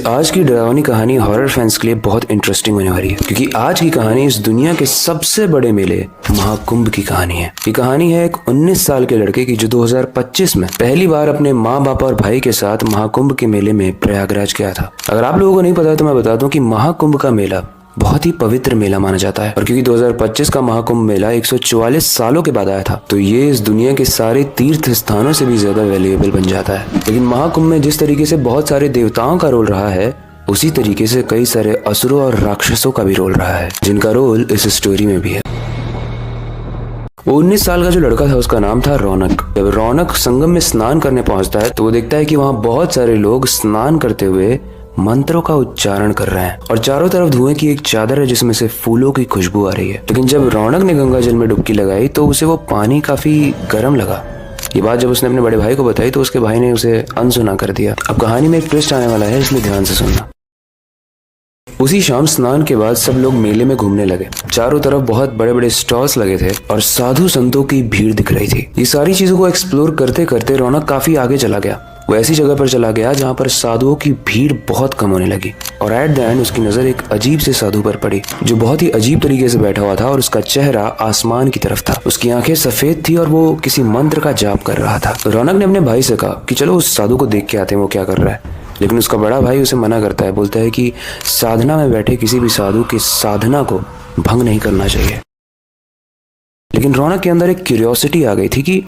आज की डरावनी कहानी हॉरर फैंस के लिए बहुत इंटरेस्टिंग होने वाली है, क्योंकि आज की कहानी इस दुनिया के सबसे बड़े मेले महाकुंभ की कहानी है। ये कहानी है एक 19 साल के लड़के की जो 2025 में पहली बार अपने माँ बाप और भाई के साथ महाकुंभ के मेले में प्रयागराज गया था। अगर आप लोगों को नहीं पता तो मैं बता दूं कि महाकुंभ का मेला बहुत ही पवित्र मेला माना जाता है, और क्योंकि 2025 का महाकुंभ मेला 144 सालों के बाद आया था, तो ये इस दुनिया के सारे तीर्थ स्थानों से भी ज्यादा वैल्यूएबल बन जाता है। लेकिन महाकुंभ में जिस तरीके से बहुत सारे देवताओं का रोल रहा है, उसी तरीके से कई सारे असुरों और राक्षसों का भी रोल रहा है, जिनका रोल इस स्टोरी में भी है। वो 19 साल का जो लड़का था उसका नाम था रौनक। जब रौनक संगम में स्नान करने पहुंचता है तो वो देखता है कि वहाँ बहुत सारे लोग स्नान करते हुए मंत्रों का उच्चारण कर रहे हैं, और चारों तरफ धुएं की एक चादर है जिसमें से फूलों की खुशबू आ रही है। लेकिन जब रौनक ने गंगा जल में डुबकी लगाई तो उसे वो पानी काफी गर्म लगा। ये बात जब उसने अपने बड़े भाई को बताई तो उसके भाई ने उसे अनसुना कर दिया। अब कहानी में एक ट्विस्ट आने वाला है, इसलिए ध्यान से सुनना। उसी शाम स्नान के बाद सब लोग मेले में घूमने लगे। चारों तरफ बहुत बड़े बड़े स्टॉल्स लगे थे और साधु संतों की भीड़ दिख रही थी। ये सारी चीजों को एक्सप्लोर करते करते रौनक काफी आगे चला गया। वो ऐसी जगह पर चला गया जहाँ पर साधुओं की भीड़ बहुत कम होने लगी, और एट द एंड उसकी नजर एक अजीब से साधु पर पड़ी जो बहुत ही अजीब तरीके से बैठा हुआ था, और उसका चेहरा आसमान की तरफ था। उसकी आंखें सफेद थी और वो किसी मंत्र का जाप कर रहा था। तो रौनक ने अपने भाई से कहा कि चलो उस साधु को देख के आते हैं वो क्या कर रहा है। लेकिन उसका बड़ा भाई उसे मना करता है, बोलता है कि साधना में बैठे किसी भी साधु की साधना को भंग नहीं करना चाहिए। लेकिन रौनक के अंदर एक क्यूरियोसिटी आ गई थी कि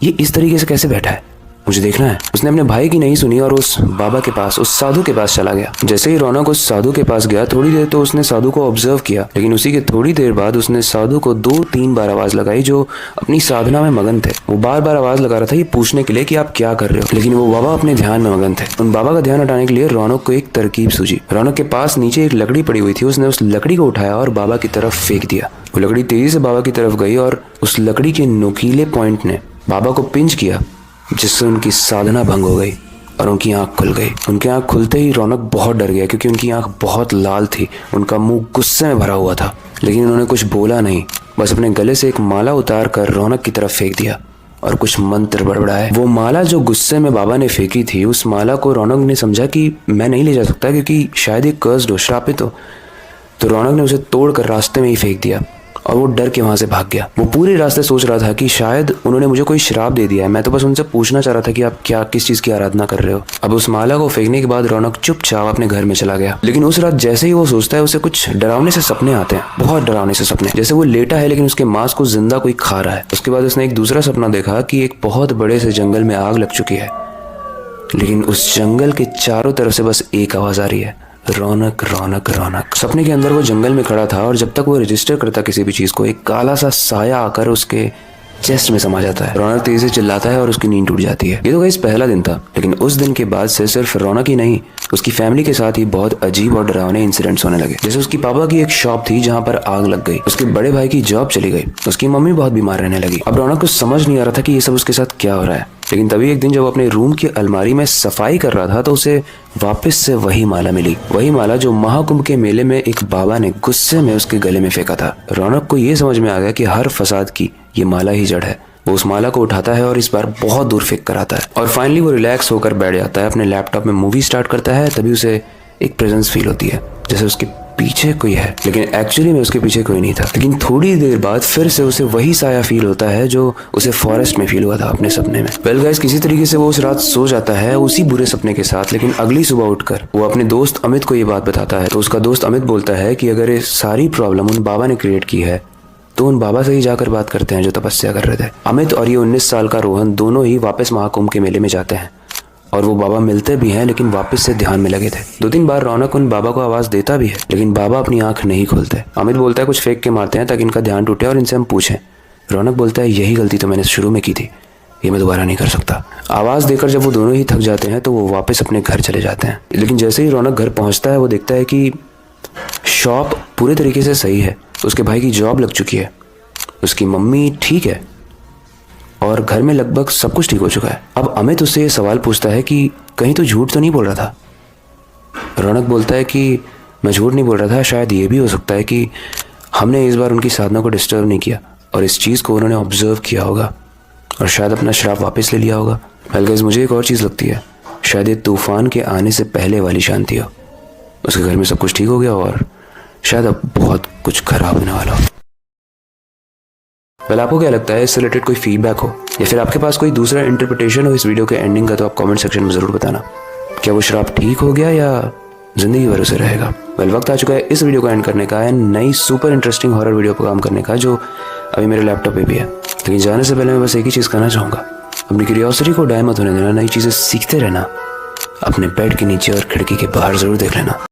ये इस तरीके से कैसे बैठा है, मुझे देखना है। उसने अपने भाई की नहीं सुनी और उस बाबा के पास, उस साधु के पास चला गया। जैसे ही रौनक उस साधु के पास गया, थोड़ी देर तो उसने साधु को ऑब्जर्व किया, लेकिन उसी के थोड़ी देर बाद उसने साधु को 2-3 बार आवाज लगाई जो अपनी साधना में मगन थे। वो बार बार आवाज लगा रहा था ये पूछने के लिए कि आप क्या कर रहे हो, लेकिन वो बाबा अपने ध्यान में मगन थे। उन बाबा का ध्यान हटाने के लिए रौनक को एक तरकीब सूझी। रौनक के पास नीचे एक लकड़ी पड़ी हुई थी, उसने उस लकड़ी को उठाया और बाबा की तरफ फेंक दिया। वो लकड़ी तेजी से बाबा की तरफ गई और उस लकड़ी के नुकीले पॉइंट ने बाबा को पिंच किया, जिससे उनकी साधना भंग हो गई और उनकी आंख खुल गई। उनकी आंख खुलते ही रौनक बहुत डर गया, क्योंकि उनकी आंख बहुत लाल थी, उनका मुंह गुस्से में भरा हुआ था। लेकिन उन्होंने कुछ बोला नहीं, बस अपने गले से एक माला उतार कर रौनक की तरफ फेंक दिया और कुछ मंत्र बड़बड़ाए। वो माला जो गुस्से में बाबा ने फेंकी थी, उस माला को रौनक ने समझा कि मैं नहीं ले जा सकता, क्योंकि शायद ये कर्स्ड हो, श्रापित हो। तो रौनक ने उसे तोड़कर रास्ते में ही फेंक दिया और वो डर के वहां से भाग गया। वो पूरे रास्ते सोच रहा था कि शायद उन्होंने मुझे कोई श्राप दे दिया है, मैं तो बस उनसे पूछना चाह रहा था कि आप क्या किस चीज की आराधना कर रहे हो। अब उस माला को फेंकने के बाद रौनक चुपचाप अपने घर में चला गया। लेकिन उस रात जैसे ही वो सोचता है, उसे कुछ डरावने से सपने आते हैं, बहुत डरावने से सपने, जैसे वो लेटा है लेकिन उसके मांस को जिंदा कोई खा रहा है। उसके बाद उसने एक दूसरा सपना देखा कि एक बहुत बड़े से जंगल में आग लग चुकी है, लेकिन उस जंगल के चारों तरफ से बस एक आवाज आ रही है, रौनक रौनक रौनक। सपने के अंदर वो जंगल में खड़ा था, और जब तक वो रजिस्टर करता किसी भी चीज को, एक काला सा साया आकर उसके चेस्ट में समा जाता है। रौनक तेजी से चिल्लाता है और उसकी नींद टूट जाती है। ये तो गाइस पहला दिन था, लेकिन उस दिन के बाद से सिर्फ रौनक ही नहीं, उसकी फैमिली के साथ ही बहुत अजीब और डरावने इंसिडेंट्स होने लगे। जैसे उसकी पापा की एक शॉप थी जहाँ पर आग लग गई, उसके बड़े भाई की जॉब चली गई, उसकी मम्मी बहुत बीमार रहने लगी। अब रौनक को समझ नहीं आ रहा था कि ये सब उसके साथ क्या हो रहा है। लेकिन तभी एक दिन जब वो अपने रूम की अलमारी में सफाई कर रहा था, तो उसे वापस से वही माला मिली, वही माला जो महाकुंभ के मेले में एक बाबा ने गुस्से में उसके गले में फेंका था। रौनक को ये समझ में आ गया कि हर फसाद की ये माला ही जड़ है। वो उस माला को उठाता है और इस बार बहुत दूर फेंक कर आता है, और फाइनली वो रिलैक्स होकर बैठ जाता है, अपने लैपटॉप में मूवी स्टार्ट करता है। तभी उसे एक प्रेजेंस फील होती है, जैसे उसके पीछे कोई है, लेकिन एक्चुअली में उसके पीछे कोई नहीं था। लेकिन थोड़ी देर बाद फिर से उसे वही साया फील होता है जो उसे फॉरेस्ट में फील हुआ था अपने सपने में। वेल गाइस, किसी तरीके से वो उस रात सो जाता है उसी बुरे सपने के साथ। लेकिन अगली सुबह उठकर वो अपने दोस्त अमित को ये बात बताता है, तो उसका दोस्त अमित बोलता है कि अगर ये सारी प्रॉब्लम उन बाबा ने क्रिएट की है, तो उन बाबा से ही जाकर बात करते हैं जो तपस्या कर रहे थे। अमित और ये 19 साल का रोहन दोनों ही वापस महाकुंभ के मेले में जाते हैं, और वो बाबा मिलते भी हैं, लेकिन वापस से ध्यान में लगे थे। 2-3 बार रौनक उन बाबा को आवाज देता भी है, लेकिन बाबा अपनी आंख नहीं खोलते। अमित बोलता है कुछ फेंक के मारते हैं ताकि इनका ध्यान टूटे और इनसे हम पूछें। रौनक बोलता है यही गलती तो मैंने शुरू में की थी, ये मैं दोबारा नहीं कर सकता। आवाज देकर जब वो दोनों ही थक जाते हैं तो वो वापस अपने घर चले जाते हैं। लेकिन जैसे ही रौनक घर पहुंचता है, वो देखता है कि शॉप पूरे तरीके से सही है, उसके भाई की जॉब लग चुकी है, उसकी मम्मी ठीक है, और घर में लगभग सब कुछ ठीक हो चुका है। अब अमित उससे ये सवाल पूछता है कि कहीं तो झूठ तो नहीं बोल रहा था। रौनक बोलता है कि मैं झूठ नहीं बोल रहा था, शायद ये भी हो सकता है कि हमने इस बार उनकी साधना को डिस्टर्ब नहीं किया और इस चीज़ को उन्होंने ऑब्जर्व किया होगा और शायद अपना श्राप वापस ले लिया होगा। गाइस, मुझे एक और चीज़ लगती है, शायद ये तूफान के आने से पहले वाली शांति हो। उसके घर में सब कुछ ठीक हो गया और शायद अब बहुत कुछ खराब होने वाला हो। वेल, आपको क्या लगता है, इससे रिलेटेड कोई फीडबैक हो या फिर आपके पास कोई दूसरा इंटरप्रिटेशन हो इस वीडियो के एंडिंग का, तो आप कमेंट सेक्शन में जरूर बताना। क्या वो श्राप ठीक हो गया या जिंदगी भर उसे रहेगा? वेल, वक्त आ चुका है इस वीडियो को एंड करने का, नई सुपर इंटरेस्टिंग हॉरर वीडियो पर काम करने का, जो अभी मेरे लैपटॉप पे भी है। लेकिन जाने से पहले मैं बस एक ही चीज़ कहना चाहूँगा, अपनी क्यूरियोसिटी को डाय मत होने देना, नई चीज़ें सीखते रहना। अपने बेड के नीचे और खिड़की के बाहर जरूर देख लेना।